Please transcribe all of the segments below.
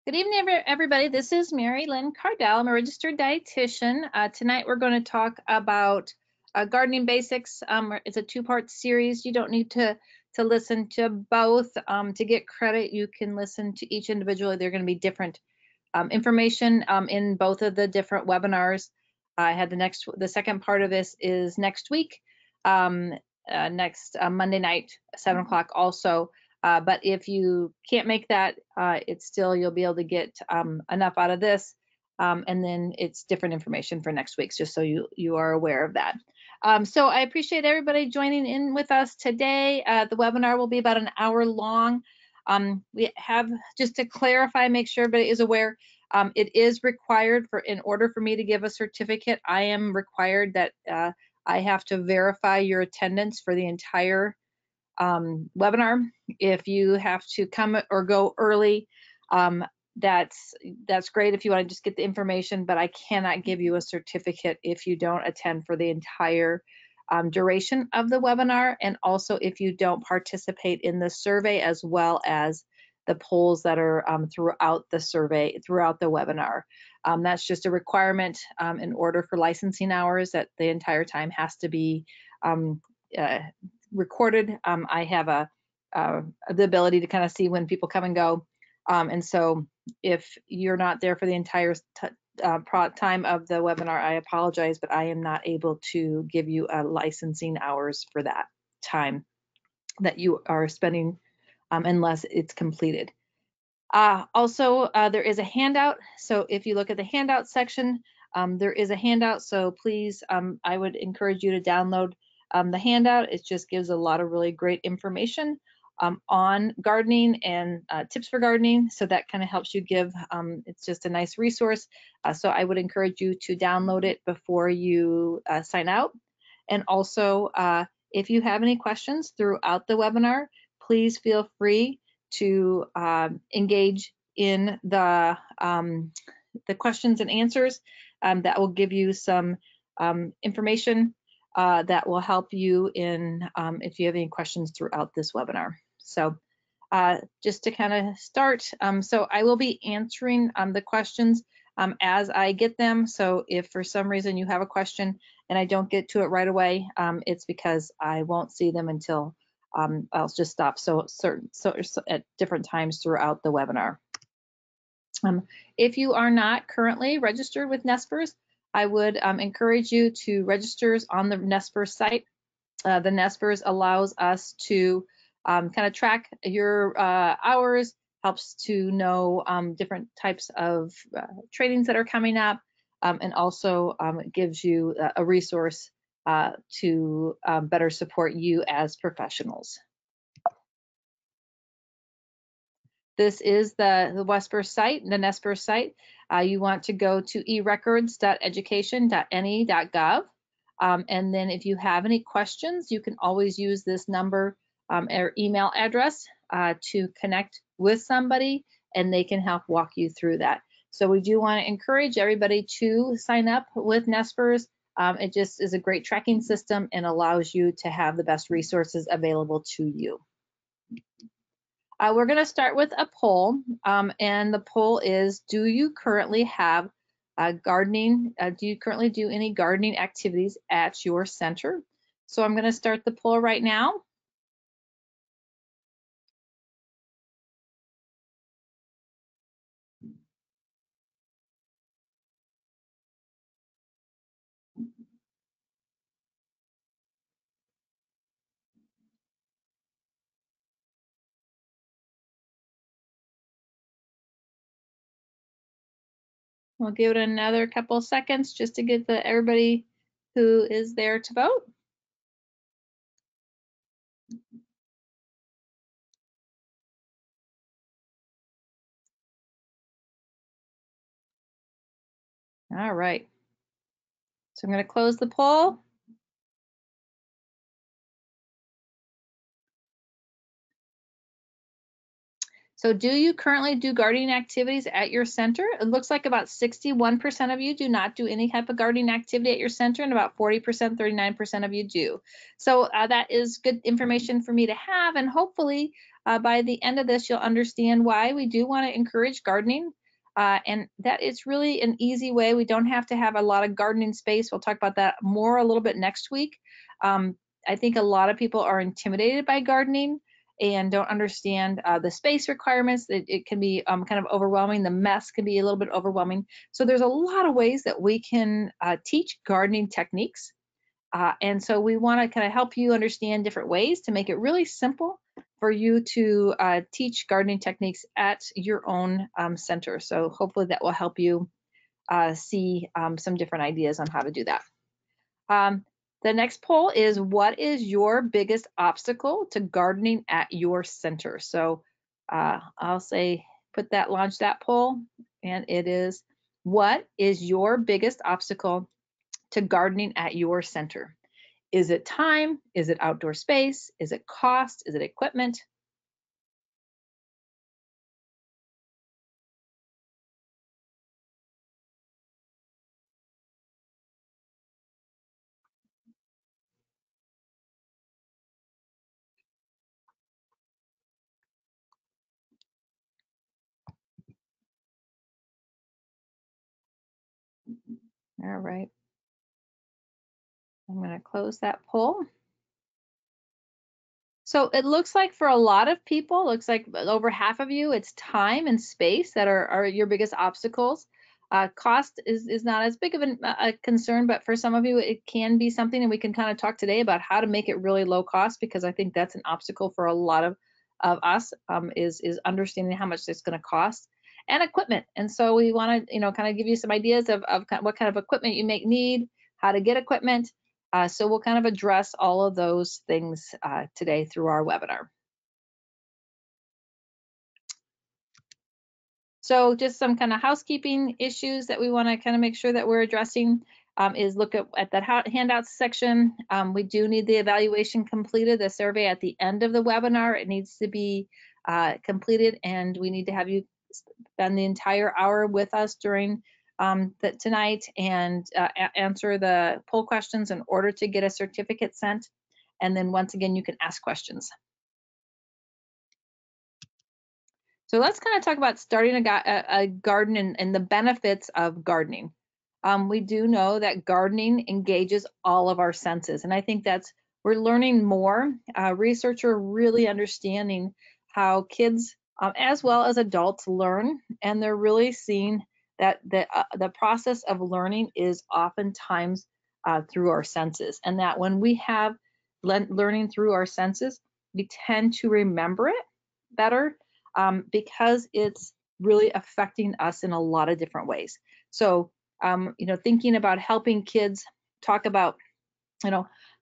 Good evening, everybody. This is Mary Lynn Cardell. I'm a registered dietitian. Tonight we're going to talk about gardening basics. It's a two-part series. You don't need to listen to both. To get credit, you can listen to each individually. They're going to be different information in both of the different webinars. I had the second part of this is next week, next Monday night, 7 o'clock also. But if you can't make that, it's still, you'll be able to get enough out of this. And then it's different information for next week, just so you are aware of that. So I appreciate everybody joining in with us today. The webinar will be about an hour long. We have, just to clarify, make sure everybody is aware, it is required in order for me to give a certificate, I am required that I have to verify your attendance for the entire webinar. If you have to come or go early, that's great if you want to just get the information, but I cannot give you a certificate if you don't attend for the entire duration of the webinar, and also if you don't participate in the survey as well as the polls that are throughout the survey, throughout the webinar. That's just a requirement in order for licensing hours, that the entire time has to be recorded. I have the ability to kind of see when people come and go. And so if you're not there for the entire time of the webinar, I apologize, but I am not able to give you licensing hours for that time that you are spending unless it's completed. Also, there is a handout. So if you look at the handout section, there is a handout. So please, I would encourage you to download the handout. It just gives a lot of really great information on gardening and tips for gardening. So that kind of helps you give, it's just a nice resource. So I would encourage you to download it before you sign out. And also, if you have any questions throughout the webinar, please feel free to engage in the questions and answers. That will give you some information that will help you in if you have any questions throughout this webinar. So just to kind of start, so I will be answering the questions as I get them. So if for some reason you have a question and I don't get to it right away, it's because I won't see them until I'll just stop so at different times throughout the webinar. If you are not currently registered with Nespers, I would encourage you to register on the Nespers site. The Nespers allows us to kind of track your hours, helps to know different types of trainings that are coming up, and also gives you a resource to better support you as professionals. This is the Nespers site, the Nespers site. You want to go to erecords.education.ne.gov. And then if you have any questions, you can always use this number or email address to connect with somebody, and they can help walk you through that. So we do want to encourage everybody to sign up with Nespers. It just is a great tracking system and allows you to have the best resources available to you. We're going to start with a poll, and the poll is, do you currently have gardening? Do you currently do any gardening activities at your center? So I'm going to start the poll right now. We'll give it another couple of seconds just to get everybody who is there to vote. All right. So I'm going to close the poll. So do you currently do gardening activities at your center? It looks like about 61% of you do not do any type of gardening activity at your center, and about 40%, 39% of you do. So that is good information for me to have, and hopefully By the end of this, you'll understand why we do want to encourage gardening. And that it's really an easy way. We don't have to have a lot of gardening space. We'll talk about that more a little bit next week. I think a lot of people are intimidated by gardening and don't understand the space requirements. It can be kind of overwhelming. The mess can be a little bit overwhelming. So there's a lot of ways that we can teach gardening techniques. And so we want to kind of help you understand different ways to make it really simple for you to teach gardening techniques at your own center. So hopefully that will help you see some different ideas on how to do that. The next poll is, what is your biggest obstacle to gardening at your center? So I'll say, launch that poll, and it is, what is your biggest obstacle to gardening at your center? Is it time? Is it outdoor space? Is it cost? Is it equipment? All right. I'm going to close that poll. So it looks like for a lot of people, looks like over half of you, it's time and space that are your biggest obstacles. Cost is not as big of a concern, but for some of you, it can be something, and we can kind of talk today about how to make it really low cost, because I think that's an obstacle for a lot of us, is understanding how much it's going to cost, and equipment. And so we want to, kind of give you some ideas of what kind of equipment you may need, how to get equipment. So we'll kind of address all of those things today through our webinar. So just some kind of housekeeping issues that we want to kind of make sure that we're addressing is look at that handouts section. We do need the evaluation completed, the survey at the end of the webinar. It needs to be completed, and we need to have you spend the entire hour with us during tonight and answer the poll questions in order to get a certificate sent. And then once again, you can ask questions. So let's kind of talk about starting a garden and the benefits of gardening. We do know that gardening engages all of our senses, and I think we're learning more. Research are really understanding how kids as well as adults learn, and they're really seeing that the process of learning is oftentimes through our senses, and that when we have learning through our senses, we tend to remember it better. Because it's really affecting us in a lot of different ways. So, thinking about helping kids talk about,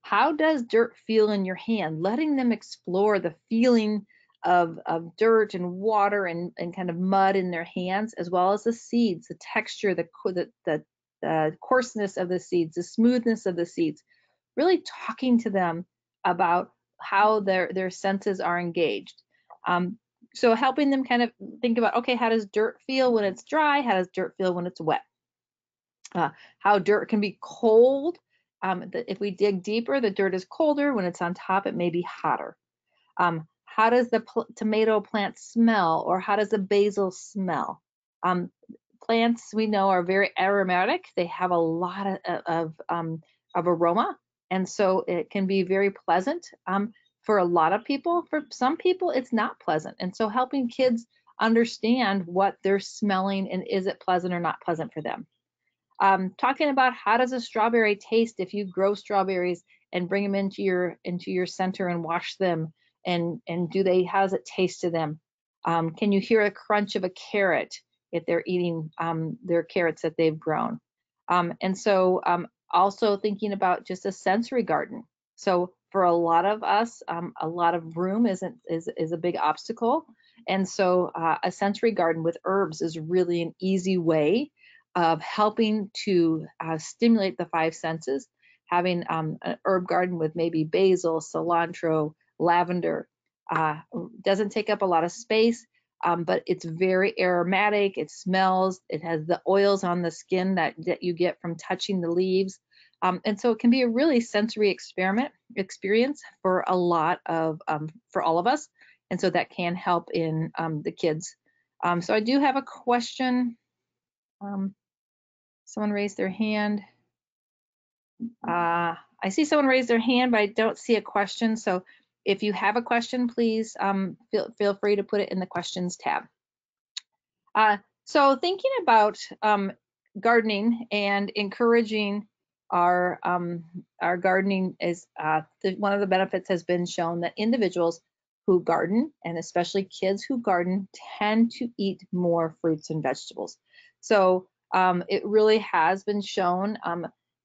how does dirt feel in your hand? Letting them explore the feeling of dirt and water and kind of mud in their hands, as well as the seeds, the texture, the coarseness of the seeds, the smoothness of the seeds. Really talking to them about how their senses are engaged. So helping them kind of think about, okay, how does dirt feel when it's dry? How does dirt feel when it's wet? How dirt can be cold. If we dig deeper, the dirt is colder. When it's on top, it may be hotter. How does the tomato plant smell, or how does the basil smell? Plants, we know, are very aromatic. They have a lot of aroma, and so it can be very pleasant. For a lot of people, for some people, it's not pleasant. And so helping kids understand what they're smelling and is it pleasant or not pleasant for them. Talking about how does a strawberry taste if you grow strawberries and bring them into your center and wash them, and how does it taste to them? Can you hear a crunch of a carrot if they're eating their carrots that they've grown? And so also thinking about just a sensory garden. So for a lot of us, a lot of room is a big obstacle. And so a sensory garden with herbs is really an easy way of helping to stimulate the five senses. Having an herb garden with maybe basil, cilantro, lavender doesn't take up a lot of space, but it's very aromatic. It smells. It has the oils on the skin that you get from touching the leaves. And so it can be a really sensory experience for a lot of, for all of us. and so that can help in the kids. So I do have a question. Someone raised their hand. I see someone raise their hand, but I don't see a question. So if you have a question, please feel free to put it in the questions tab. So thinking about gardening and encouraging our gardening is one of the benefits has been shown that individuals who garden, and especially kids who garden, tend to eat more fruits and vegetables. So it really has been shown.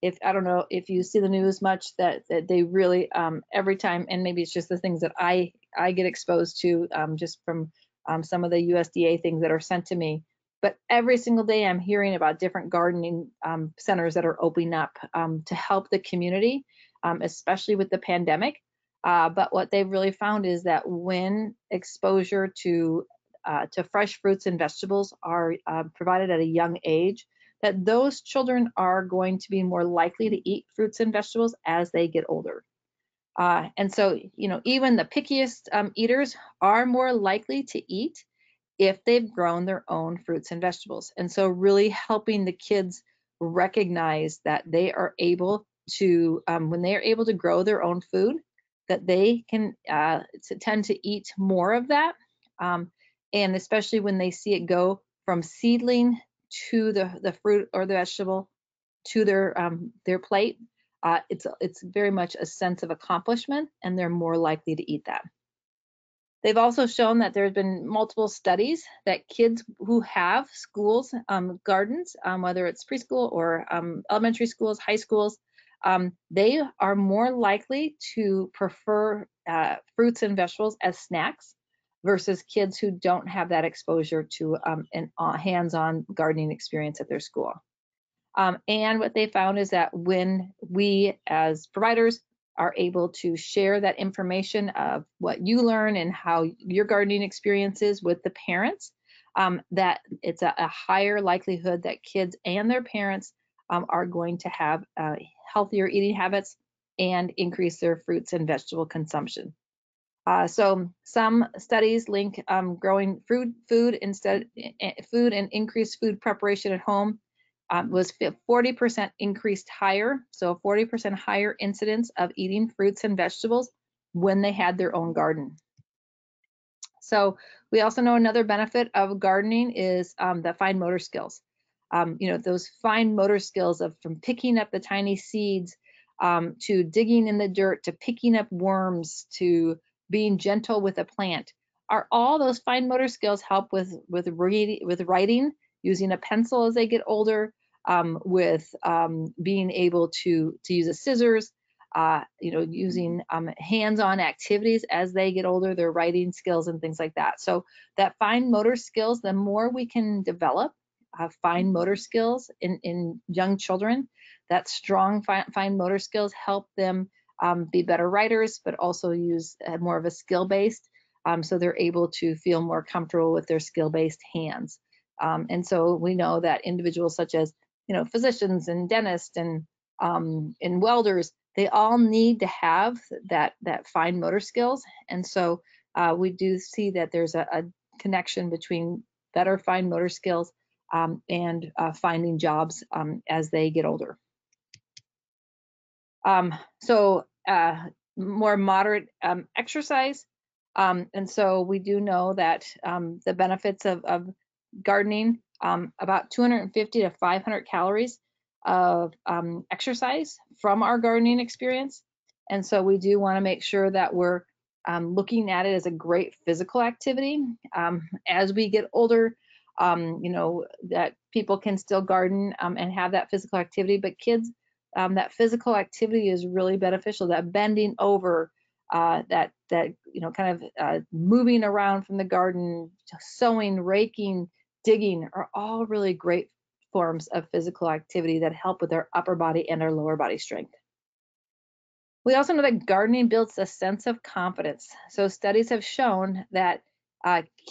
If I don't know if you see the news much, that they really every time, and maybe it's just the things that I get exposed to just from some of the USDA things that are sent to me. But every single day I'm hearing about different gardening centers that are opening up to help the community, especially with the pandemic. But what they've really found is that when exposure to fresh fruits and vegetables are provided at a young age, that those children are going to be more likely to eat fruits and vegetables as they get older. And so, even the pickiest eaters are more likely to eat if they've grown their own fruits and vegetables. And so really helping the kids recognize that they are able to, when they are able to grow their own food, that they can tend to eat more of that. And especially when they see it go from seedling to the fruit or the vegetable to their plate, it's very much a sense of accomplishment, and they're more likely to eat that. They've also shown that there's been multiple studies that kids who have schools, gardens, whether it's preschool or elementary schools, high schools, they are more likely to prefer fruits and vegetables as snacks versus kids who don't have that exposure to an hands-on gardening experience at their school. And what they found is that when we as providers are able to share that information of what you learn and how your gardening experience is with the parents, that it's a higher likelihood that kids and their parents are going to have healthier eating habits and increase their fruits and vegetable consumption. So some studies link growing food and increased food preparation at home was 40% increased higher, so 40% higher incidence of eating fruits and vegetables when they had their own garden. So we also know another benefit of gardening is the fine motor skills. Those fine motor skills of from picking up the tiny seeds to digging in the dirt to picking up worms to being gentle with a plant, are all those fine motor skills help with writing, using a pencil as they get older, with being able to use a scissors, using hands-on activities as they get older, their writing skills and things like that. So that fine motor skills, the more we can develop fine motor skills in young children, that strong fine motor skills help them be better writers, but also use more of a skill-based, so they're able to feel more comfortable with their skill-based hands. And so we know that individuals such as physicians and dentists and welders, they all need to have that fine motor skills. And so we do see that there's a connection between better fine motor skills and finding jobs as they get older. So more moderate exercise. And so we do know that the benefits of gardening, about 250 to 500 calories of exercise from our gardening experience. And so we do want to make sure that we're looking at it as a great physical activity. As we get older, that people can still garden and have that physical activity, but kids, that physical activity is really beneficial. That bending over, that kind of moving around from the garden, sowing, raking, digging are all really great forms of physical activity that help with our upper body and our lower body strength. We also know that gardening builds a sense of confidence. So studies have shown that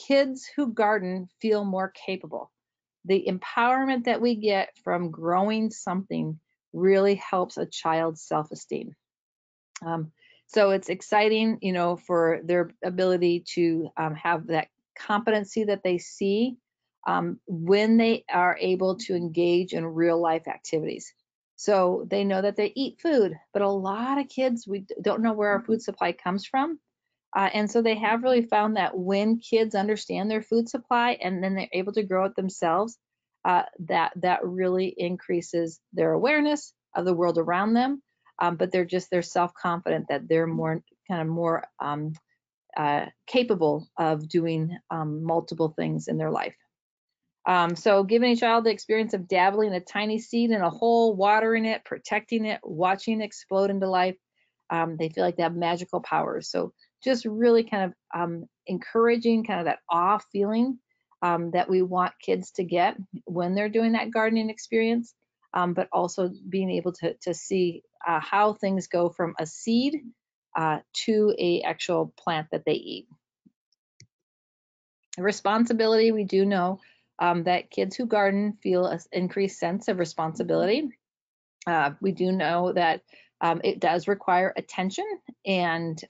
kids who garden feel more capable. The empowerment that we get from growing something really helps a child's self-esteem. So it's exciting, you know, for their ability to have that competency that they see when they are able to engage in real life activities. So they know that they eat food, but a lot of kids, we don't know where our food supply comes from. And so they have really found that when kids understand their food supply and then they're able to grow it themselves, that really increases their awareness of the world around them. But they're self-confident that they're more capable of doing multiple things in their life. So giving a child the experience of dabbling a tiny seed in a hole, watering it, protecting it, watching it explode into life, they feel like they have magical powers. So just really kind of encouraging kind of that awe feeling that we want kids to get when they're doing that gardening experience, but also being able to see how things go from a seed to a actual plant that they eat. Responsibility, we do know that kids who garden feel an increased sense of responsibility. We do know that it does require attention, and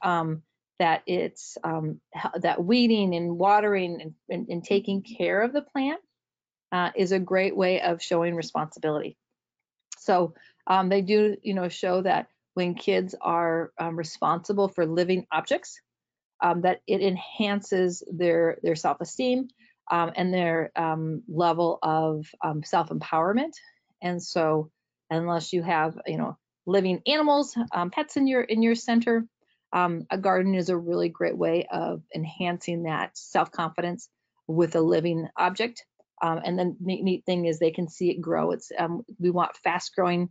that it's that weeding and watering and taking care of the plant is a great way of showing responsibility. So they do, you know, show that when kids are responsible for living objects, that it enhances their self-esteem and their level of self-empowerment. And so, unless you have, you know, living animals, pets in your center, a garden is a really great way of enhancing that self-confidence with a living object. And then neat thing is they can see it grow. It's we want fast-growing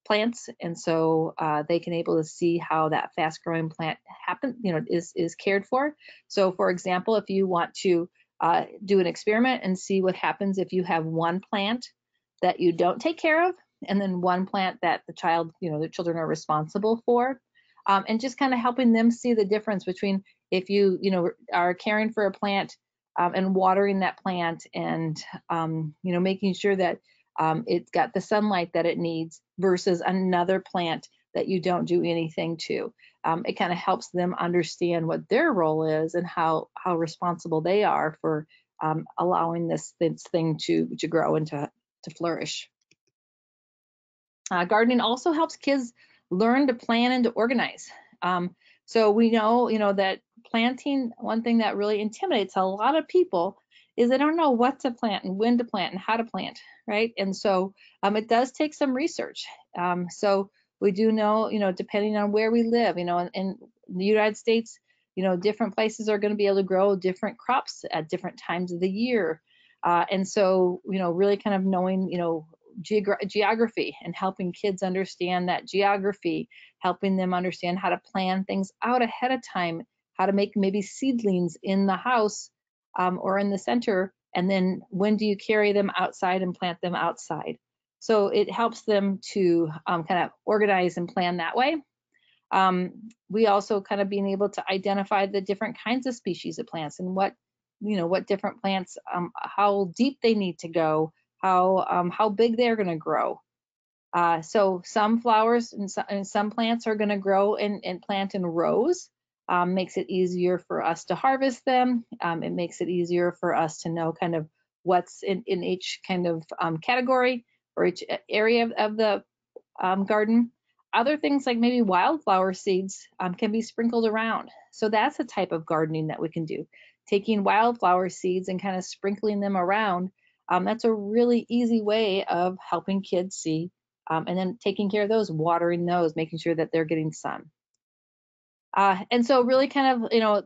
plants, and so they can able to see how that fast growing plant is cared for. So for example, if you want to do an experiment and see what happens if you have one plant that you don't take care of and then one plant that the children are responsible for, and just kind of helping them see the difference between if you are caring for a plant and watering that plant and making sure that it's got the sunlight that it needs versus another plant that you don't do anything to. It kind of helps them understand what their role is and how responsible they are for allowing this thing to grow and to flourish. Gardening also helps kids learn to plan and to organize. So we know, that planting, one thing that really intimidates a lot of people is they don't know what to plant and when to plant and how to plant, right? And so it does take some research. So we do know, depending on where we live, in the United States, different places are going to be able to grow different crops at different times of the year. And so, really kind of knowing, geography and helping kids understand that geography, helping them understand how to plan things out ahead of time, how to make maybe seedlings in the house or in the center, and then when do you carry them outside and plant them outside. So it helps them to kind of organize and plan that way. We also kind of being able to identify the different kinds of species of plants and what different plants, how deep they need to go, how big they're going to grow. So some flowers and some plants are going to grow and plant in rows. Makes it easier for us to harvest them. It makes it easier for us to know kind of what's in each kind of category or each area of the garden. Other things like maybe wildflower seeds can be sprinkled around. So that's a type of gardening that we can do. Taking wildflower seeds and kind of sprinkling them around. That's a really easy way of helping kids see, and then taking care of those, watering those, making sure that they're getting sun. And so really kind of,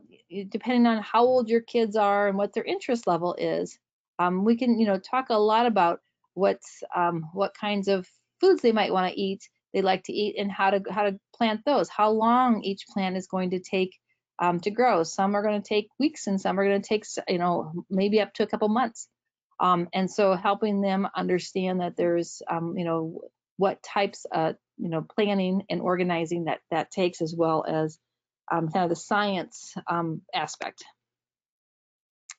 depending on how old your kids are and what their interest level is, we can, talk a lot about what kinds of foods they might want to eat, they like to eat, and how to plant those, how long each plant is going to take to grow. Some are going to take weeks and some are going to take, maybe up to a couple months. And so helping them understand that there's, what types of, planning and organizing that takes, as well as kind of the science aspect.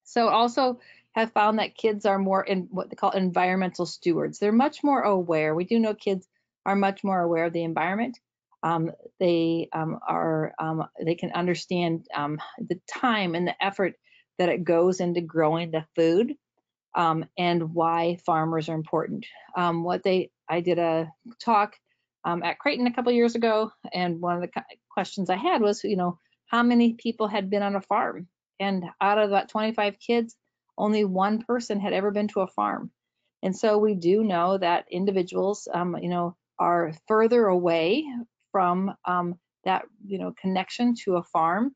So also have found that kids are more in what they call environmental stewards. They're much more aware. We do know kids are much more aware of the environment. They can understand the time and the effort that it goes into growing the food, and why farmers are important. I did a talk at Creighton a couple years ago, and one of the questions I had was, how many people had been on a farm? And out of that 25 kids, only one person had ever been to a farm. And so we do know that individuals, are further away from that, connection to a farm.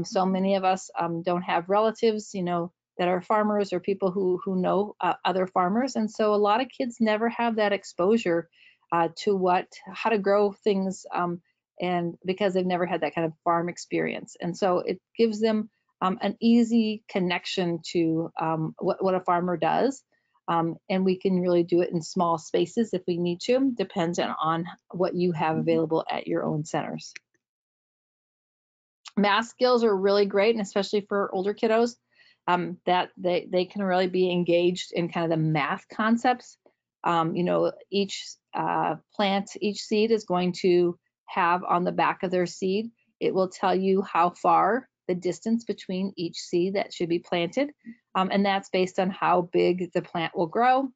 So many of us don't have relatives, that are farmers, or people who know other farmers, and so a lot of kids never have that exposure to how to grow things, and because they've never had that kind of farm experience, and so it gives them an easy connection to what a farmer does. And we can really do it in small spaces if we need to, depends on what you have available at your own centers. Math skills are really great, and especially for older kiddos, that they can really be engaged in kind of the math concepts. Each plant, each seed is going to have on the back of their seed, it will tell you how far the distance between each seed that should be planted. And that's based on how big the plant will grow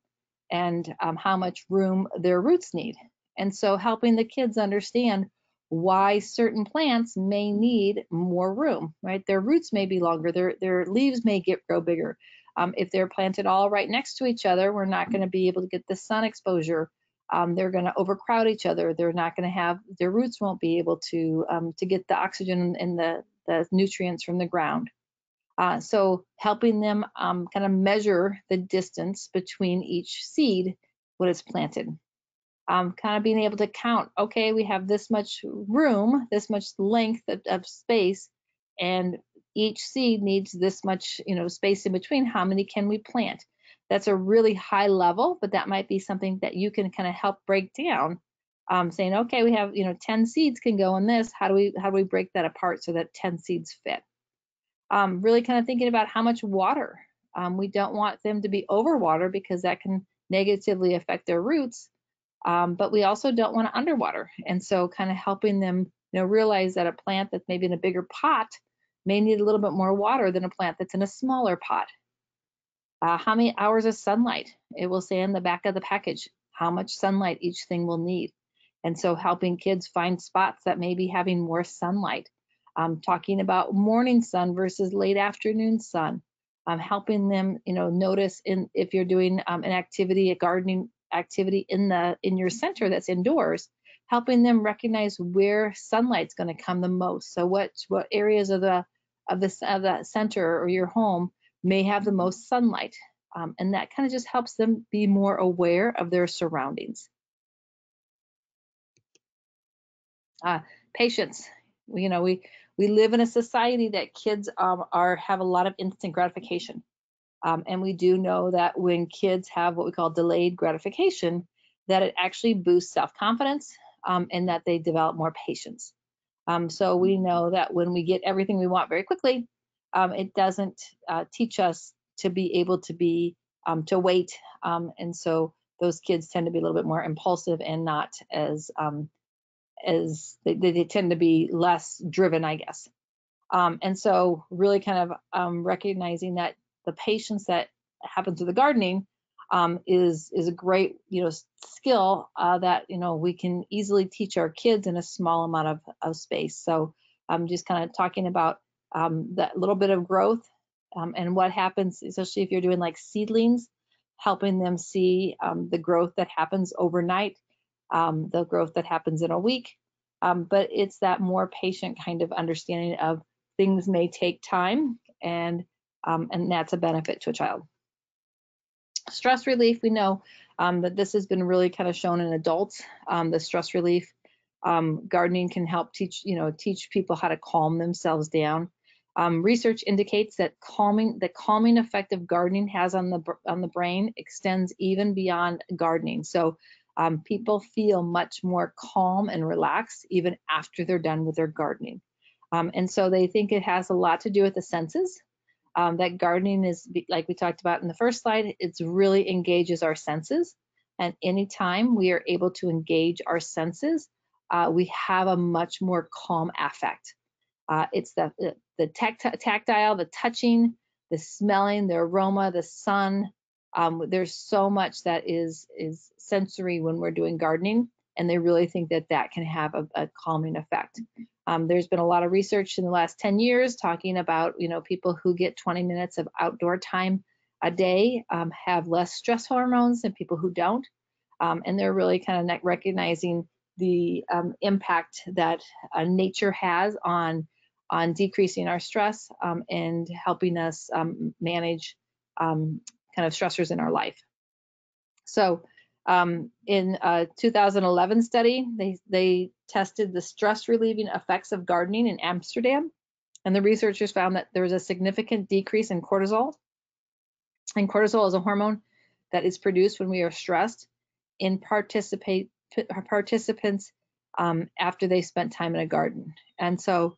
and how much room their roots need. And so helping the kids understand why certain plants may need more room, right? Their roots may be longer, their leaves may grow bigger. If they're planted all right next to each other, we're not going to be able to get the sun exposure. They're going to overcrowd each other. They're not going to have, their roots won't be able to get the oxygen and the nutrients from the ground. So helping them kind of measure the distance between each seed when it's planted. Kind of being able to count, okay, we have this much room, this much length of space, and each seed needs this much, space in between. How many can we plant? That's a really high level, but that might be something that you can kind of help break down, saying, okay, we have, 10 seeds can go in this. How do we break that apart so that 10 seeds fit? Really kind of thinking about how much water. We don't want them to be overwater because that can negatively affect their roots. But we also don't want to underwater. And so kind of helping them, realize that a plant that's maybe in a bigger pot may need a little bit more water than a plant that's in a smaller pot. How many hours of sunlight? It will say on the back of the package how much sunlight each thing will need. And so helping kids find spots that may be having more sunlight. Talking about morning sun versus late afternoon sun. Helping them, notice if you're doing an activity, a gardening activity in your center that's indoors, helping them recognize where sunlight's going to come the most. So what areas of the center or your home may have the most sunlight, and that kind of just helps them be more aware of their surroundings. Patience. We live in a society that kids have a lot of instant gratification. And we do know that when kids have what we call delayed gratification, that it actually boosts self-confidence, and that they develop more patience. So we know that when we get everything we want very quickly, it doesn't teach us to be able to wait. And so those kids tend to be a little bit more impulsive and not as they tend to be less driven, I guess. And so really kind of recognizing that the patience that happens with the gardening is a great skill that we can easily teach our kids in a small amount of space. So I'm just kind of talking about that little bit of growth, and what happens, especially if you're doing like seedlings, helping them see the growth that happens overnight, the growth that happens in a week. But it's that more patient kind of understanding of things may take time, and that's a benefit to a child. Stress relief, we know that this has been really kind of shown in adults. The stress relief, gardening can help teach people how to calm themselves down. Research indicates that the calming effect of gardening has on the brain extends even beyond gardening. So people feel much more calm and relaxed even after they're done with their gardening. And so they think it has a lot to do with the senses. That gardening is, like we talked about in the first slide, it really engages our senses. And anytime we are able to engage our senses, we have a much more calm affect. It's the tactile, the touching, the smelling, the aroma, the sun. There's so much that is sensory when we're doing gardening, and they really think that that can have a calming effect. There's been a lot of research in the last 10 years talking about, people who get 20 minutes of outdoor time a day have less stress hormones than people who don't. And they're really kind of recognizing the impact that nature has on decreasing our stress and helping us manage kind of stressors in our life. So in a 2011 study, they tested the stress relieving effects of gardening in Amsterdam, and the researchers found that there was a significant decrease in cortisol. And cortisol is a hormone that is produced when we are stressed in participants after they spent time in a garden. And so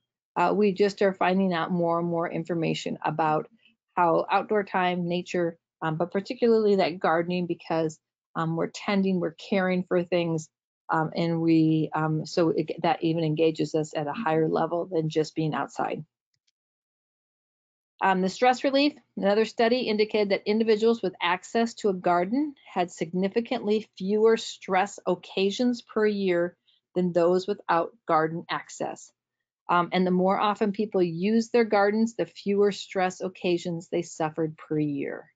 we just are finding out more and more information about how outdoor time, nature, but particularly that gardening, because we're tending, we're caring for things, and that even engages us at a higher level than just being outside. The stress relief, another study indicated that individuals with access to a garden had significantly fewer stress occasions per year than those without garden access. And the more often people use their gardens, the fewer stress occasions they suffered per year.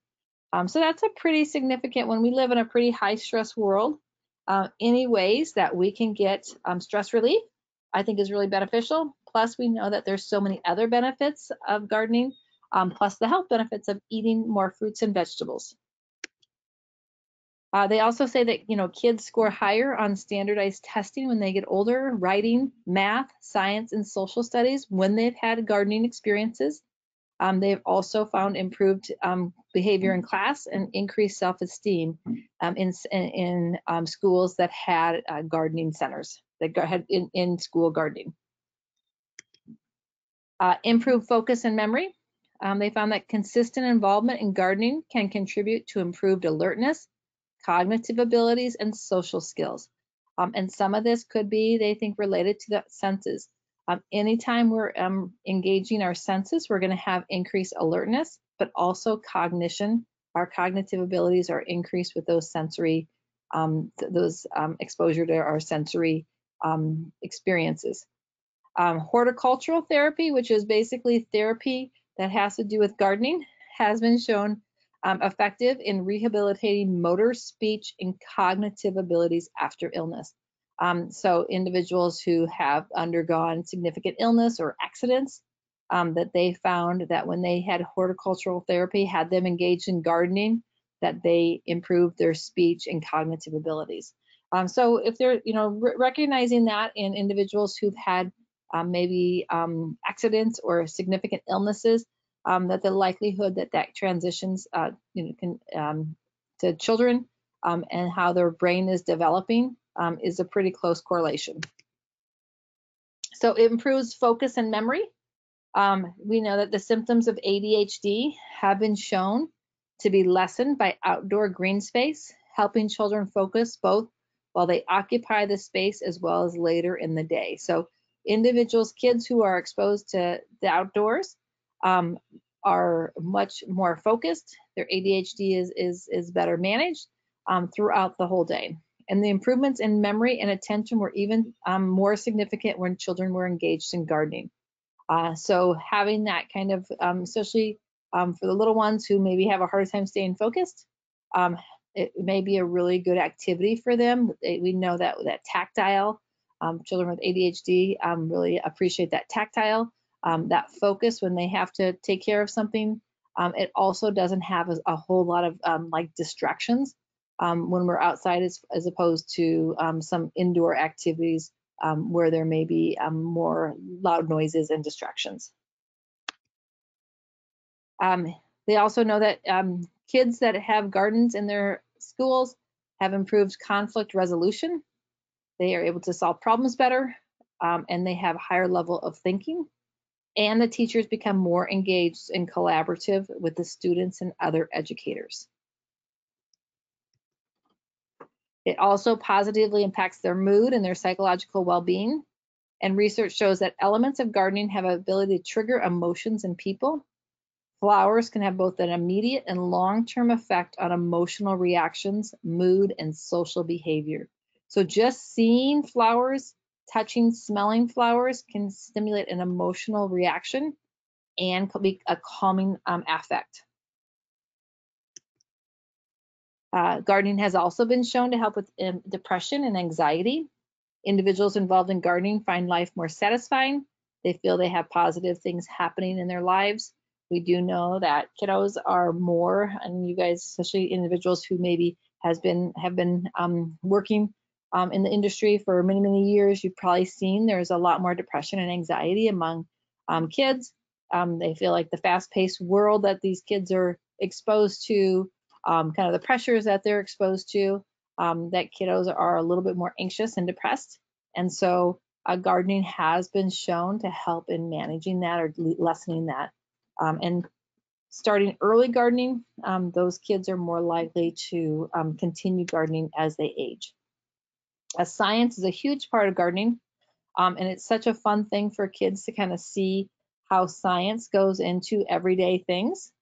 So that's a pretty significant, when we live in a pretty high stress world, any ways that we can get stress relief, I think is really beneficial. Plus we know that there's so many other benefits of gardening, plus the health benefits of eating more fruits and vegetables. They also say that, kids score higher on standardized testing when they get older, writing, math, science, and social studies when they've had gardening experiences. They've also found improved behavior in class and increased self-esteem in schools that had gardening centers, that had in-school gardening. Improved focus and memory. They found that consistent involvement in gardening can contribute to improved alertness, cognitive abilities, and social skills. And some of this could be, they think, related to the senses. Anytime we're engaging our senses, we're going to have increased alertness, but also cognition. Our cognitive abilities are increased with those sensory, exposure to our sensory experiences. Horticultural therapy, which is basically therapy that has to do with gardening, has been shown effective in rehabilitating motor, speech, and cognitive abilities after illness. So individuals who have undergone significant illness or accidents, that they found that when they had horticultural therapy, had them engaged in gardening, that they improved their speech and cognitive abilities. So if they're, recognizing that in individuals who've had maybe accidents or significant illnesses, that the likelihood that transitions, to children and how their brain is developing is a pretty close correlation. So it improves focus and memory. We know that the symptoms of ADHD have been shown to be lessened by outdoor green space, helping children focus both while they occupy the space as well as later in the day. So individuals, kids who are exposed to the outdoors are much more focused. Their ADHD is better managed throughout the whole day. And the improvements in memory and attention were even more significant when children were engaged in gardening. So having that kind of, especially for the little ones who maybe have a hard time staying focused, it may be a really good activity for them. We know that tactile, children with ADHD really appreciate that tactile, that focus when they have to take care of something. It also doesn't have a whole lot of like distractions when we're outside, as opposed to some indoor activities where there may be more loud noises and distractions. They also know that kids that have gardens in their schools have improved conflict resolution. They are able to solve problems better, and they have a higher level of thinking. And the teachers become more engaged and collaborative with the students and other educators. It also positively impacts their mood and their psychological well-being. And research shows that elements of gardening have an ability to trigger emotions in people. Flowers can have both an immediate and long-term effect on emotional reactions, mood, and social behavior. So just seeing flowers, touching, smelling flowers can stimulate an emotional reaction and could be a calming affect. Gardening has also been shown to help with depression and anxiety. Individuals involved in gardening find life more satisfying. They feel they have positive things happening in their lives. We do know that kiddos are more, and you guys, especially individuals who maybe have been working in the industry for many, many years, you've probably seen there's a lot more depression and anxiety among kids. They feel like the fast-paced world that these kids are exposed to, kind of the pressures that they're exposed to, that kiddos are a little bit more anxious and depressed. And so gardening has been shown to help in managing that or lessening that. And starting early gardening, those kids are more likely to continue gardening as they age. Science is a huge part of gardening, and it's such a fun thing for kids to kind of see how science goes into everyday things.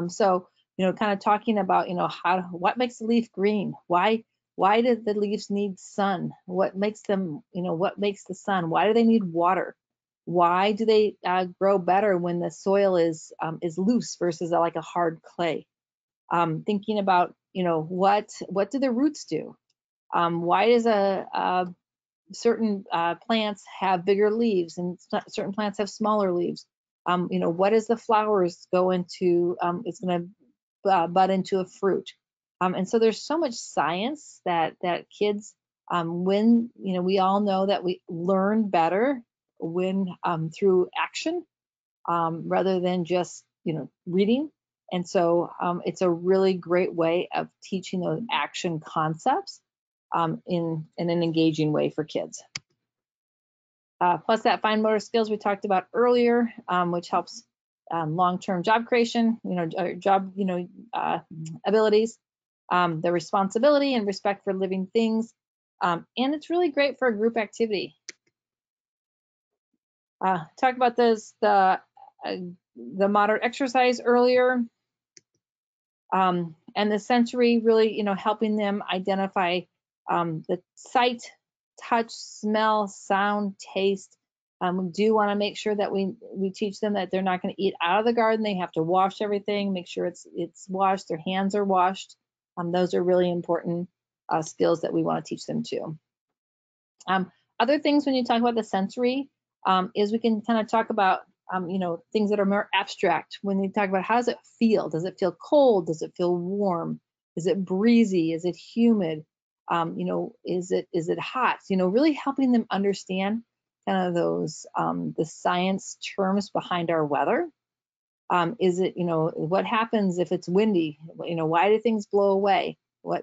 So, kind of talking about, what makes the leaf green? Why do the leaves need sun? What makes them, what makes the sun? Why do they need water? Why do they grow better when the soil is loose versus like a hard clay? Thinking about, what do the roots do? Why does certain plants have bigger leaves and certain plants have smaller leaves? What does the flowers go into? It's going to bud into a fruit. And so there's so much science that kids, when, we all know that we learn better when through action rather than just, reading. And so it's a really great way of teaching those action concepts in an engaging way for kids. Plus that fine motor skills we talked about earlier, which helps long-term job creation, job, abilities, the responsibility and respect for living things. And it's really great for a group activity. Talk about the moderate exercise earlier. And the sensory really, helping them identify the sight, touch, smell, sound, taste. We do want to make sure that we teach them that they're not going to eat out of the garden. They have to wash everything, make sure it's washed, their hands are washed. Those are really important skills that we want to teach them too. Other things when you talk about the sensory is we can kind of talk about things that are more abstract. When you talk about how does it feel? Does it feel cold? Does it feel warm? Is it breezy? Is it humid? Is it hot? Really helping them understand kind of those the science terms behind our weather. Is it, what happens if it's windy? Why do things blow away? How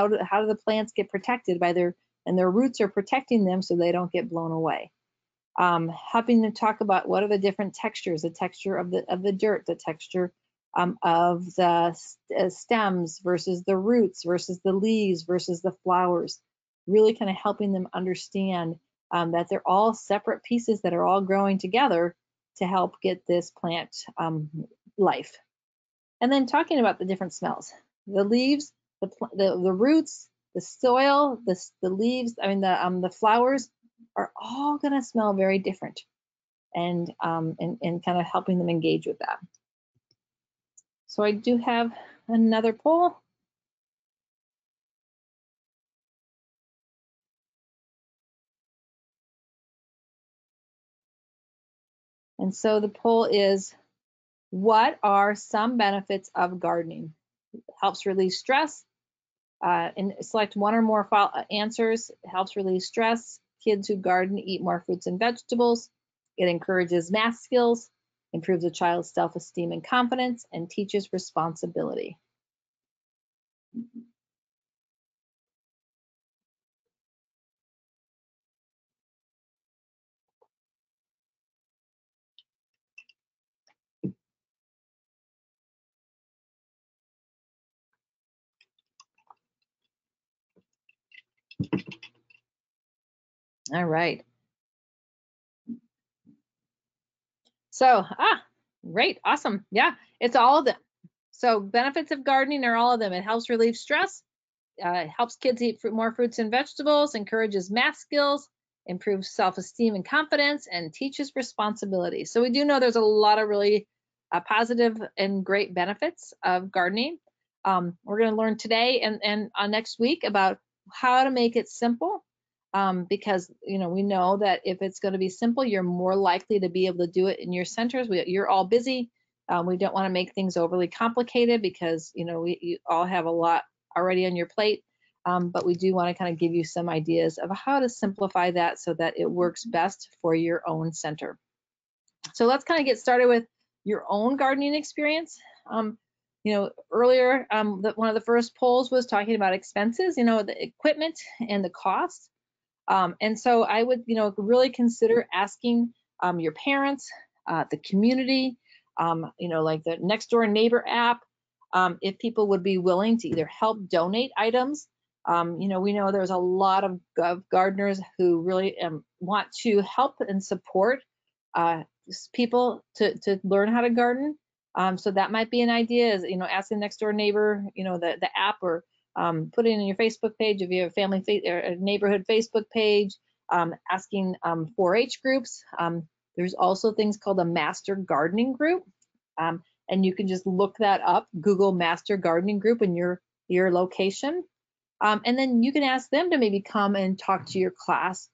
do the plants get protected by their roots are protecting them so they don't get blown away? Helping them talk about what are the different textures, the texture of the dirt, the texture of the stems versus the roots versus the leaves versus the flowers. Really kind of helping them understand that they're all separate pieces that are all growing together to help get this plant life. And then talking about the different smells, the leaves, the roots, the soil, the leaves, the flowers are all going to smell very different, and kind of helping them engage with that. So I do have another poll. And so the poll is, what are some benefits of gardening? It helps release stress. And select one or more answers. It helps release stress. Kids who garden eat more fruits and vegetables. It encourages math skills, improves a child's self-esteem and confidence, and teaches responsibility. All right. So, great, awesome. Yeah, it's all of them. So benefits of gardening are all of them. It helps relieve stress, helps kids eat more fruits and vegetables, encourages math skills, improves self-esteem and confidence, and teaches responsibility. So we do know there's a lot of really positive and great benefits of gardening. We're going to learn today and next week about how to make it simple, because we know that if it's going to be simple, you're more likely to be able to do it in your centers. You're all busy. We don't want to make things overly complicated because you all have a lot already on your plate, but we do want to kind of give you some ideas of how to simplify that so that it works best for your own center. So let's kind of get started with your own gardening experience. Earlier, one of the first polls was talking about expenses, the equipment and the cost. And so I would, really consider asking your parents, the community, like the Nextdoor Neighbor app, if people would be willing to either help donate items. We know there's a lot of gardeners who really want to help and support people to learn how to garden. So that might be an idea, is asking Nextdoor Neighbor, the app, or put it in your Facebook page if you have a family or a neighborhood Facebook page. Asking 4-H groups. There's also things called a master gardening group, and you can just look that up. Google master gardening group in your location, and then you can ask them to maybe come and talk to your class.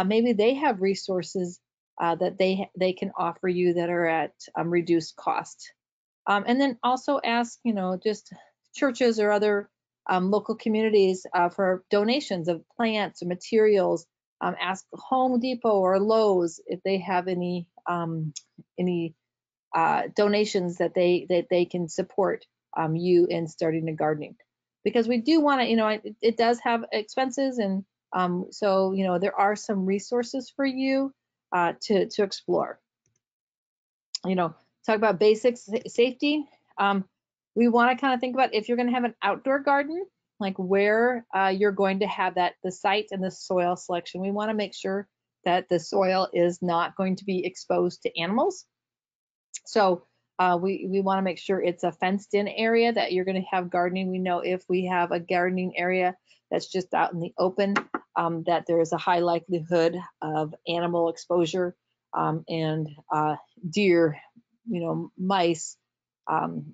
Maybe they have resources that they can offer you that are at reduced cost. And then also ask, just churches or other local communities for donations of plants or materials. Ask Home Depot or Lowe's if they have any donations that they can support you in starting a gardening, because we do want to, it does have expenses, and so there are some resources for you to explore. Talk about basic safety. We want to kind of think about if you're going to have an outdoor garden, like where you're going to have the site and the soil selection. We want to make sure that the soil is not going to be exposed to animals. So we want to make sure it's a fenced in area that you're going to have gardening. We know if we have a gardening area that's just out in the open, that there is a high likelihood of animal exposure, and deer, mice,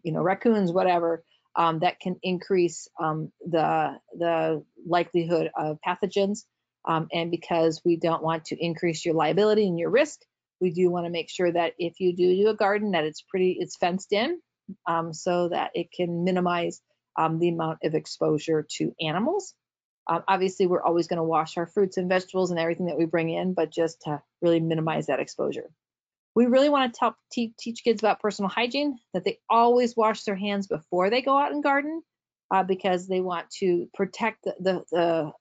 raccoons, whatever, that can increase the likelihood of pathogens. And because we don't want to increase your liability and your risk, we do want to make sure that if you do a garden, that it's fenced in, so that it can minimize the amount of exposure to animals. Obviously, we're always going to wash our fruits and vegetables and everything that we bring in, but just to really minimize that exposure. We really want to teach kids about personal hygiene, that they always wash their hands before they go out and garden, because they want to protect the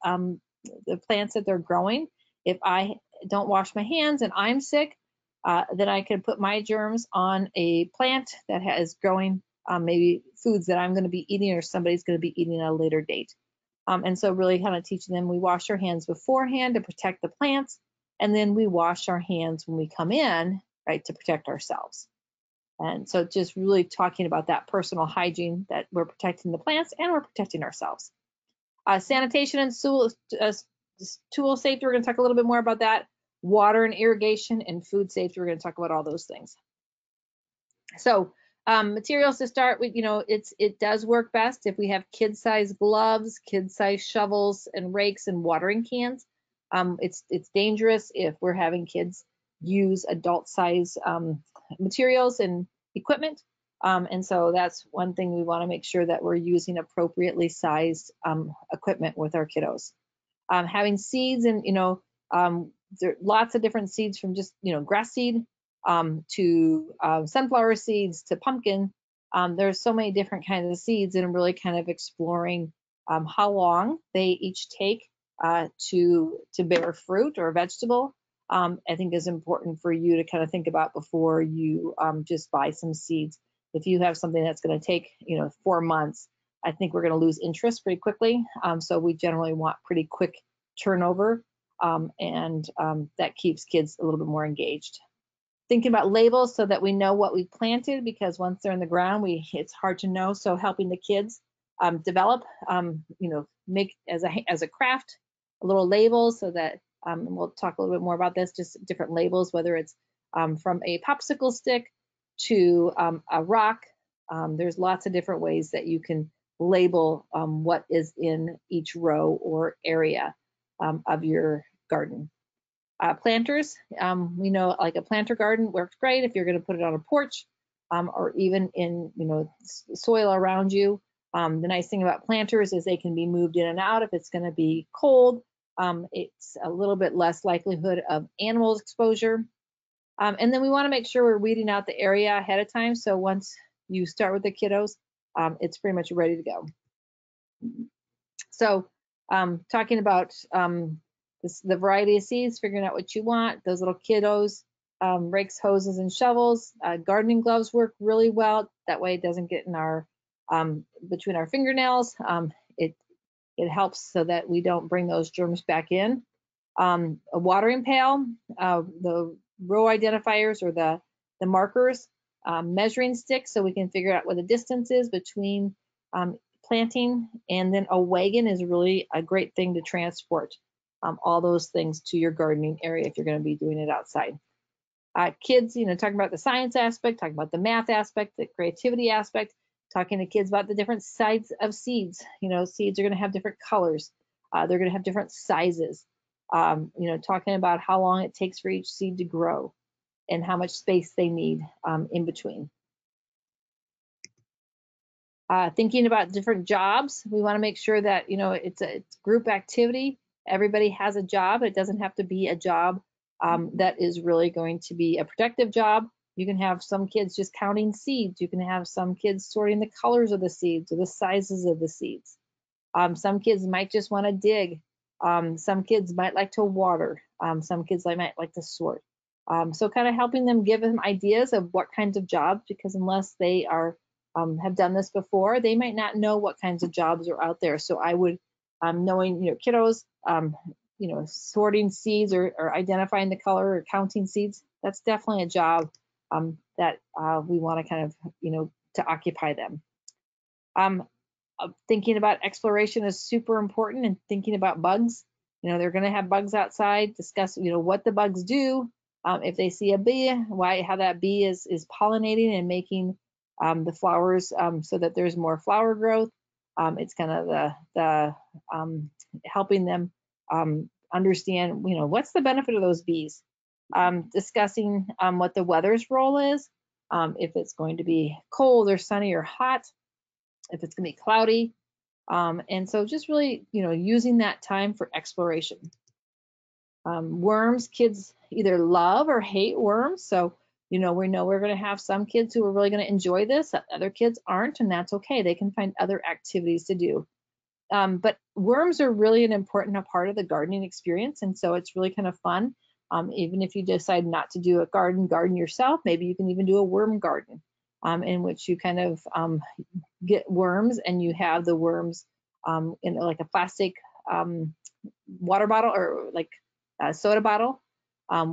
plants that they're growing. If I don't wash my hands and I'm sick, then I can put my germs on a plant that is growing maybe foods that I'm going to be eating or somebody's going to be eating at a later date. And so really kind of teaching them, we wash our hands beforehand to protect the plants, and then we wash our hands when we come in, right, to protect ourselves. And so just really talking about that personal hygiene, that we're protecting the plants and we're protecting ourselves. Sanitation and tool safety, we're going to talk a little bit more about that. Water and irrigation and food safety, we're going to talk about all those things. So materials to start with, it does work best if we have kid-size gloves, kid-size shovels and rakes and watering cans. It's dangerous if we're having kids use adult-size materials and equipment. And so that's one thing we want to make sure that we're using appropriately sized equipment with our kiddos. Having seeds, and there are lots of different seeds, from just grass seed to sunflower seeds to pumpkin. There's so many different kinds of seeds, and really kind of exploring how long they each take to bear fruit or vegetable. I think is important for you to kind of think about before you just buy some seeds. If you have something that's going to take 4 months, I think we're going to lose interest pretty quickly. So we generally want pretty quick turnover, and that keeps kids a little bit more engaged. Thinking about labels so that we know what we planted, because once they're in the ground, it's hard to know. So helping the kids develop, make as a craft a little label so that, and we'll talk a little bit more about this, just different labels, whether it's from a popsicle stick to a rock. There's lots of different ways that you can label what is in each row or area of your garden. Planters, we know like a planter garden works great if you're going to put it on a porch or even in soil around you. The nice thing about planters is they can be moved in and out if it's going to be cold. It's a little bit less likelihood of animals exposure. And then we want to make sure we're weeding out the area ahead of time. So once you start with the kiddos, it's pretty much ready to go. So talking about the variety of seeds, figuring out what you want, those little kiddos, rakes, hoses, and shovels. Gardening gloves work really well. That way it doesn't get in our between our fingernails. It helps so that we don't bring those germs back in. A watering pail, the row identifiers or the markers, measuring sticks so we can figure out what the distance is between planting, and then a wagon is really a great thing to transport all those things to your gardening area if you're going to be doing it outside. Kids, talking about the science aspect, talking about the math aspect, the creativity aspect, talking to kids about the different sides of seeds. Seeds are going to have different colors. They're going to have different sizes. Talking about how long it takes for each seed to grow and how much space they need in between. Thinking about different jobs, we want to make sure that it's a group activity. Everybody has a job. It doesn't have to be a job that is really going to be a productive job. You can have some kids just counting seeds. You can have some kids sorting the colors of the seeds or the sizes of the seeds. Some kids might just want to dig. Some kids might like to water. Some kids might like to sort. So kind of helping them, give them ideas of what kinds of jobs, because unless they are have done this before, they might not know what kinds of jobs are out there. So I would, knowing kiddos, sorting seeds or identifying the color or counting seeds, that's definitely a job that we want to kind of to occupy them. Thinking about exploration is super important, and thinking about bugs. They're going to have bugs outside. Discuss what the bugs do. If they see a bee, how that bee is pollinating and making the flowers so that there's more flower growth. It's kind of the helping them understand what's the benefit of those bees. Discussing what the weather's role is, if it's going to be cold or sunny or hot, if it's going to be cloudy. And so just really using that time for exploration. Worms, kids either love or hate worms. So we know we're going to have some kids who are really going to enjoy this, other kids aren't, and that's okay. They can find other activities to do. But worms are really an important part of the gardening experience, and so it's really kind of fun. Even if you decide not to do a garden yourself, maybe you can even do a worm garden, in which you kind of get worms, and you have the worms in like a plastic water bottle or like a soda bottle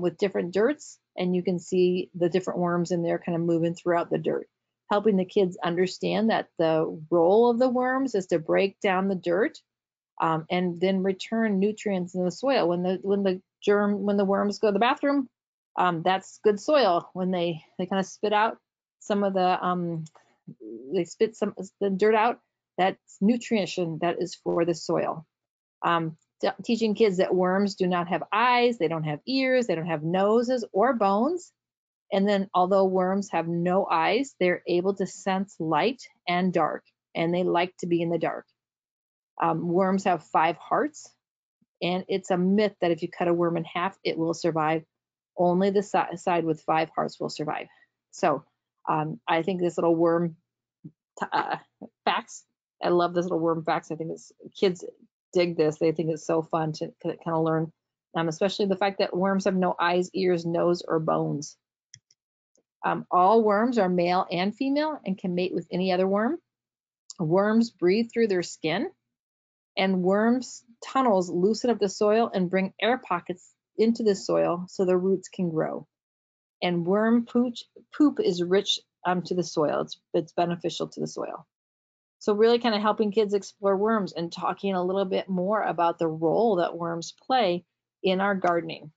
with different dirts, and you can see the different worms in there kind of moving throughout the dirt, helping the kids understand that the role of the worms is to break down the dirt and then return nutrients in the soil. When the worms go to the bathroom, that's good soil. When they kind of spit out some of the they spit some the dirt out, that's nutrition that is for the soil. Teaching kids that worms do not have eyes, they don't have ears, they don't have noses or bones. And then although worms have no eyes, they're able to sense light and dark, and they like to be in the dark. Worms have 5 hearts, and it's a myth that if you cut a worm in half, it will survive. Only the side with 5 hearts will survive. So I think this little worm facts, I love this little worm facts. I think kids dig this. They think it's so fun to kind of learn, especially the fact that worms have no eyes, ears, nose, or bones. All worms are male and female and can mate with any other worm. Worms breathe through their skin, and worms tunnels loosen up the soil and bring air pockets into the soil so the roots can grow. And worm poop is rich to the soil. It's beneficial to the soil. So really kind of helping kids explore worms and talking a little bit more about the role that worms play in our gardening.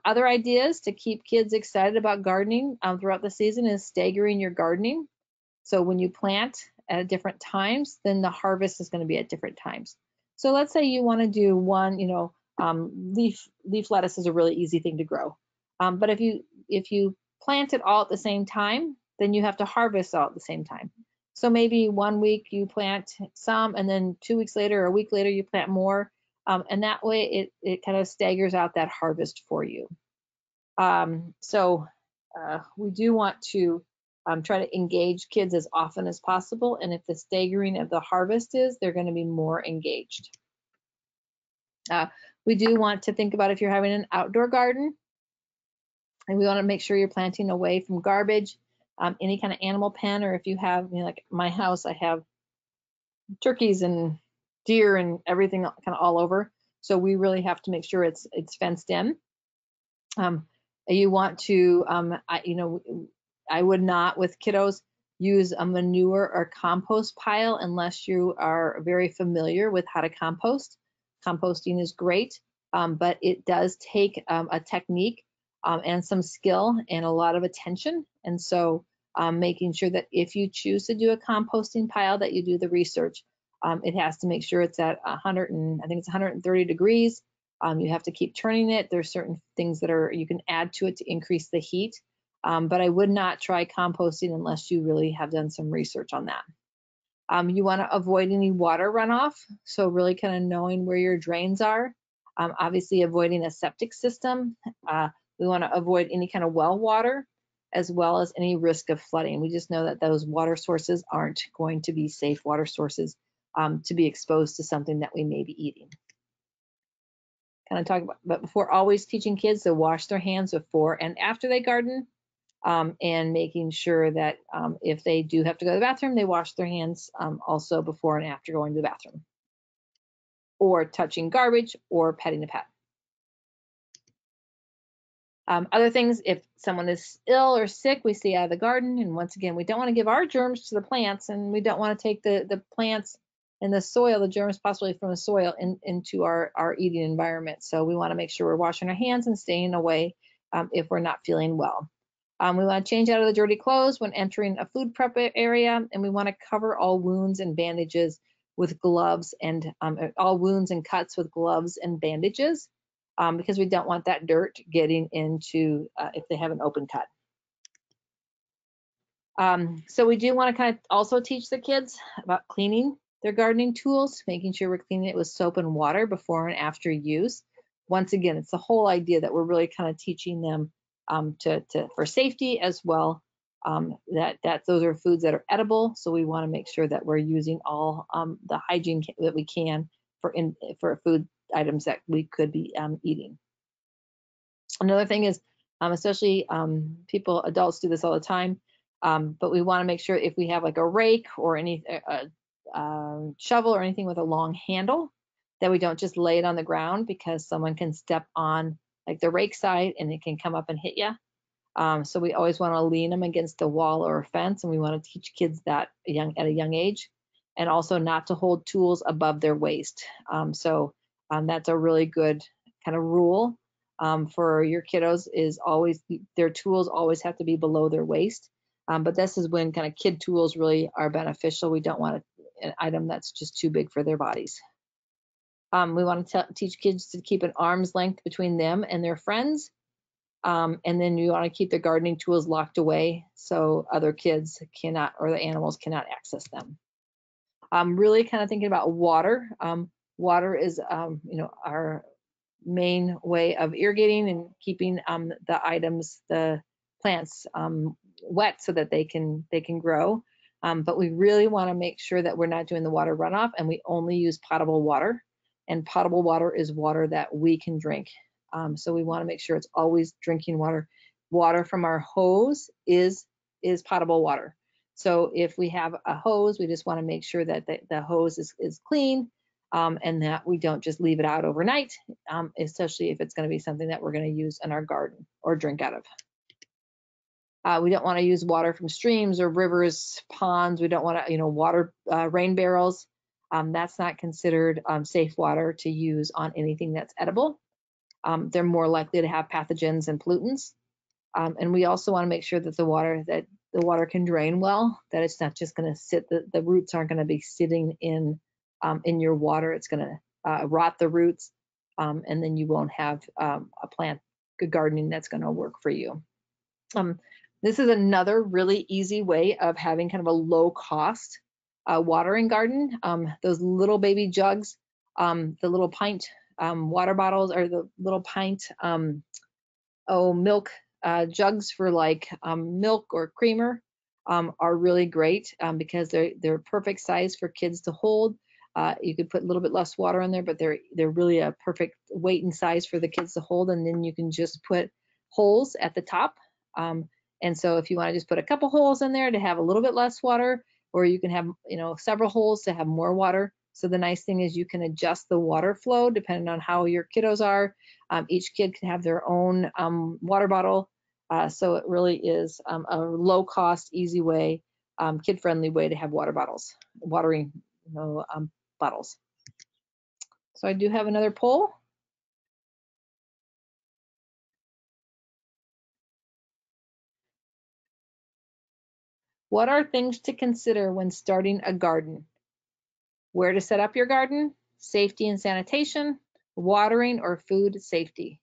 Other ideas to keep kids excited about gardening throughout the season is staggering your gardening. So when you plant at different times, then the harvest is going to be at different times. So let's say you want to do one, leaf lettuce is a really easy thing to grow. But if you plant it all at the same time, then you have to harvest all at the same time. So maybe 1 week you plant some, and then 2 weeks later or a week later you plant more, and that way it kind of staggers out that harvest for you. We do want to try to engage kids as often as possible, and if the staggering of the harvest is, they're going to be more engaged. We do want to think about if you're having an outdoor garden, and we want to make sure you're planting away from garbage, any kind of animal pen, or if you have, like my house, I have turkeys and deer and everything kind of all over. So we really have to make sure it's fenced in. You want to, I would not with kiddos use a manure or compost pile unless you are very familiar with how to compost. Composting is great, but it does take a technique and some skill and a lot of attention. And so making sure that if you choose to do a composting pile, that you do the research. It has to make sure it's at 130 degrees. You have to keep turning it. There's certain things that you can add to it to increase the heat. But I would not try composting unless you really have done some research on that. You want to avoid any water runoff. So really kind of knowing where your drains are. Obviously avoiding a septic system. We want to avoid any kind of well water, as well as any risk of flooding. We just know that those water sources aren't going to be safe water sources to be exposed to something that we may be eating. Kind of talk about, but before, always teaching kids to wash their hands before and after they garden, and making sure that if they do have to go to the bathroom, they wash their hands also before and after going to the bathroom, or touching garbage or petting a pet. Other things, if someone is ill or sick, we stay out of the garden. And once again, we don't want to give our germs to the plants, and we don't want to take the plants and the soil, the germs possibly from the soil, into our eating environment. So we want to make sure we're washing our hands and staying away if we're not feeling well. We want to change out of the dirty clothes when entering a food prep area, and we want to cover all wounds and bandages with gloves, and all wounds and cuts with gloves and bandages. Because we don't want that dirt getting into if they have an open cut. So we do want to kind of also teach the kids about cleaning their gardening tools, making sure we're cleaning it with soap and water before and after use. Once again, it's the whole idea that we're really kind of teaching them for safety as well, that those are foods that are edible. So we want to make sure that we're using all the hygiene that we can for food items that we could be eating. Another thing is, especially adults do this all the time, but we want to make sure if we have like a rake or any shovel or anything with a long handle, that we don't just lay it on the ground, because someone can step on like the rake side and it can come up and hit you. So we always want to lean them against the wall or a fence, and we want to teach kids that at a young age, and also not to hold tools above their waist. That's a really good kind of rule for your kiddos, is always their tools always have to be below their waist. But this is when kind of kid tools really are beneficial. We don't want an item that's just too big for their bodies. We want to teach kids to keep an arm's length between them and their friends. And then you want to keep the gardening tools locked away so other kids cannot, or the animals cannot access them. Really kind of thinking about water. Water is, our main way of irrigating and keeping the plants wet so that they can grow. But we really want to make sure that we're not doing the water runoff, and we only use potable water. And potable water is water that we can drink. So we want to make sure it's always drinking water. Water from our hose is potable water. So if we have a hose, we just want to make sure that the hose is clean, and that we don't just leave it out overnight, especially if it's going to be something that we're going to use in our garden or drink out of. We don't want to use water from streams or rivers, ponds. We don't want to, water rain barrels. That's not considered safe water to use on anything that's edible. They're more likely to have pathogens and pollutants. And we also want to make sure that the water can drain well, that it's not just going to sit, the roots aren't going to be sitting in your water. It's going to rot the roots, and then you won't have a plant, good gardening that's going to work for you. This is another really easy way of having kind of a low cost watering garden. Those little baby jugs, the little pint water bottles, or the little pint milk jugs for like milk or creamer are really great because they're perfect size for kids to hold. You could put a little bit less water in there, but they're really a perfect weight and size for the kids to hold. And then you can just put holes at the top. And so if you want to just put a couple holes in there to have a little bit less water, or you can have several holes to have more water. So the nice thing is you can adjust the water flow depending on how your kiddos are. Each kid can have their own water bottle. So it really is a low cost, easy way, kid-friendly way to have watering bottles. So I do have another poll. What are things to consider when starting a garden? Where to set up your garden, safety and sanitation, watering, or food safety?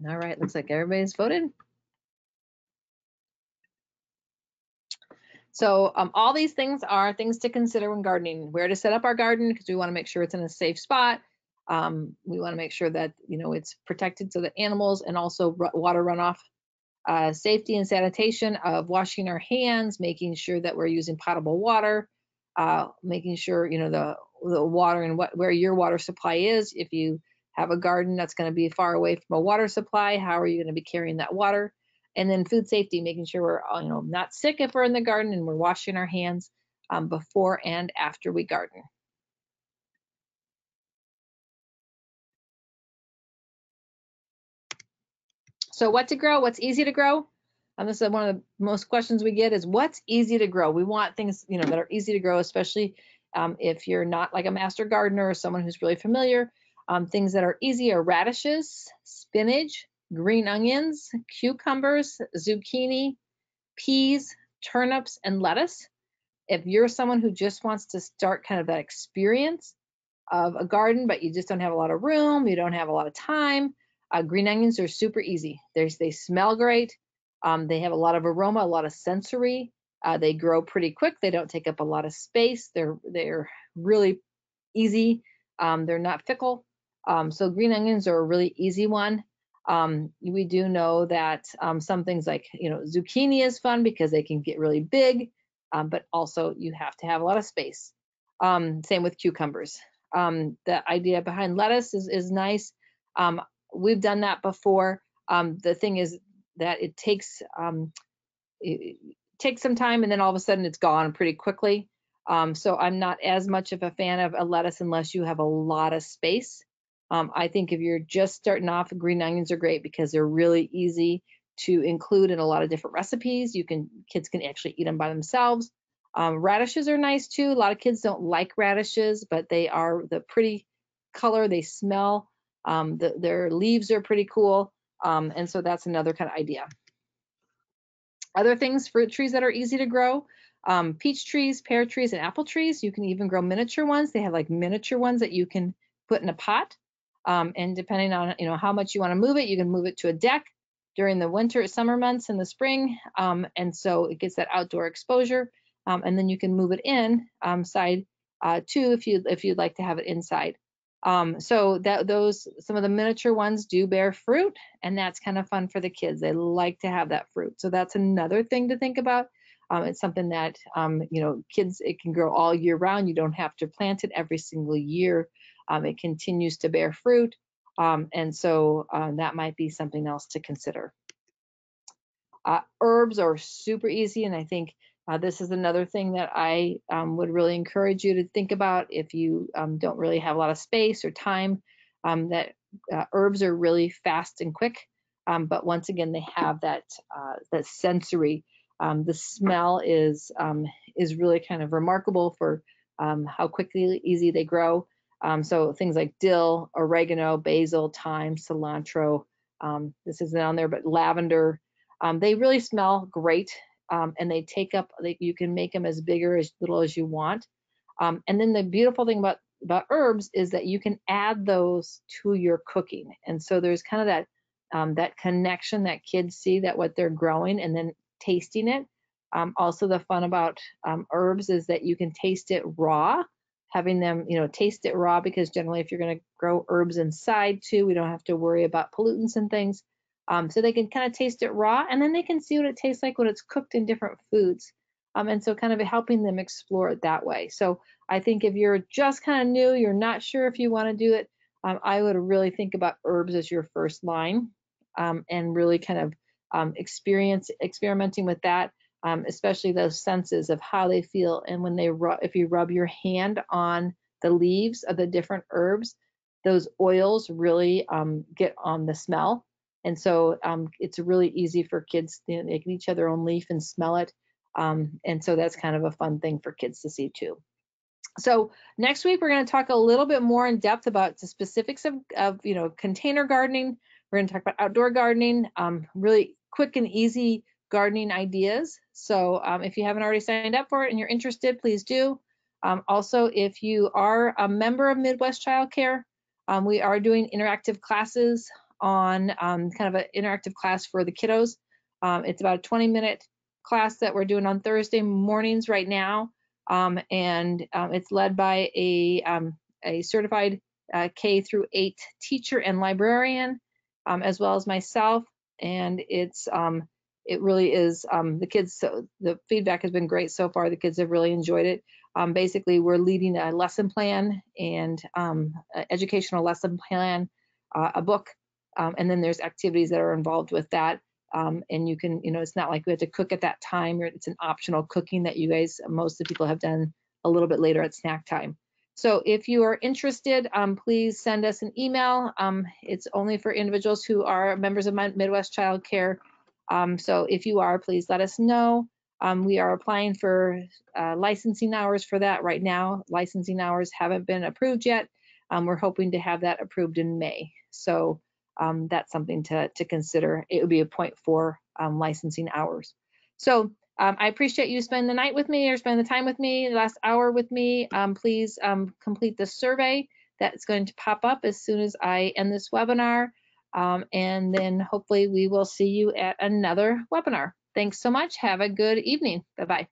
All right, looks like everybody's voted. So all these things are things to consider when gardening. Where to set up our garden, because we want to make sure it's in a safe spot. We want to make sure that it's protected so that animals and also water runoff. Safety and sanitation of washing our hands, making sure that we're using potable water, making sure the water and where your water supply is. If you have a garden that's going to be far away from a water supply, how are you going to be carrying that water? And then food safety, making sure we're not sick if we're in the garden, and we're washing our hands before and after we garden. So what to grow, what's easy to grow? This is one of the most questions we get is what's easy to grow? We want things that are easy to grow, especially if you're not like a master gardener or someone who's really familiar. Things that are easy are radishes, spinach, green onions, cucumbers, zucchini, peas, turnips, and lettuce. If you're someone who just wants to start kind of that experience of a garden, but you just don't have a lot of room, you don't have a lot of time, green onions are super easy. They smell great. They have a lot of aroma, a lot of sensory. They grow pretty quick. They don't take up a lot of space. They're really easy. They're not fickle. So green onions are a really easy one. We do know that some things like zucchini is fun because they can get really big, but also you have to have a lot of space. Same with cucumbers. The idea behind lettuce is nice. We've done that before. The thing is that it takes some time, and then all of a sudden it's gone pretty quickly. So I'm not as much of a fan of a lettuce unless you have a lot of space. I think if you're just starting off, green onions are great because they're really easy to include in a lot of different recipes. Kids can actually eat them by themselves. Radishes are nice too. A lot of kids don't like radishes, but they are the pretty color. They smell. Their leaves are pretty cool. And so that's another kind of idea. Other things, fruit trees that are easy to grow, peach trees, pear trees, and apple trees. You can even grow miniature ones. They have like miniature ones that you can put in a pot. And depending on how much you want to move it, you can move it to a deck during the summer months in the spring. And so it gets that outdoor exposure. And then you can move it in side too if you'd like to have it inside. So some of the miniature ones do bear fruit, and that's kind of fun for the kids. They like to have that fruit. So that's another thing to think about. It's something that, kids, it can grow all year round. You don't have to plant it every single year. It continues to bear fruit. And so that might be something else to consider. Herbs are super easy, and I think this is another thing that I would really encourage you to think about if you don't really have a lot of space or time, that herbs are really fast and quick, but once again, they have that sensory. The smell is really kind of remarkable for how quickly easy they grow. So things like dill, oregano, basil, thyme, cilantro, this isn't on there, but lavender, they really smell great, and they take up, you can make them as big or as little as you want. And then the beautiful thing about herbs is that you can add those to your cooking. And so there's kind of that connection that kids see, that what they're growing and then tasting it. Also, the fun about herbs is that you can taste it raw, having them, taste it raw, because generally if you're going to grow herbs inside too, we don't have to worry about pollutants and things. So they can kind of taste it raw, and then they can see what it tastes like when it's cooked in different foods. And so kind of helping them explore it that way. So I think if you're just kind of new, you're not sure if you want to do it, I would really think about herbs as your first line, and really kind of experimenting with that, especially those senses of how they feel. And when if you rub your hand on the leaves of the different herbs, those oils really get on the smell. And so it's really easy for kids, they can each have their own leaf and smell it. And so that's kind of a fun thing for kids to see too. So next week, we're going to talk a little bit more in depth about the specifics of container gardening. We're going to talk about outdoor gardening, really quick and easy gardening ideas. So if you haven't already signed up for it and you're interested, please do. Also, if you are a member of Midwest Child Care, we are doing interactive classes on kind of an interactive class for the kiddos. It's about a 20-minute class that we're doing on Thursday mornings right now. And it's led by a certified K through 8 teacher and librarian, as well as myself. And it really is, the kids, so the feedback has been great so far. The kids have really enjoyed it. Basically, we're leading a lesson plan and educational lesson plan, a book, and then there's activities that are involved with that. And you can, it's not like we have to cook at that time. It's an optional cooking that you guys, most of the people have done a little bit later at snack time. So if you are interested, please send us an email. It's only for individuals who are members of Midwest Child Care. So if you are, please let us know. We are applying for licensing hours for that right now. Licensing hours haven't been approved yet. We're hoping to have that approved in May. So that's something to consider. It would be a 0.4 licensing hours. So I appreciate you spending the night with me or spending the time with me, the last hour with me. Please complete the survey that's going to pop up as soon as I end this webinar. And then hopefully we will see you at another webinar. Thanks so much. Have a good evening. Bye-bye.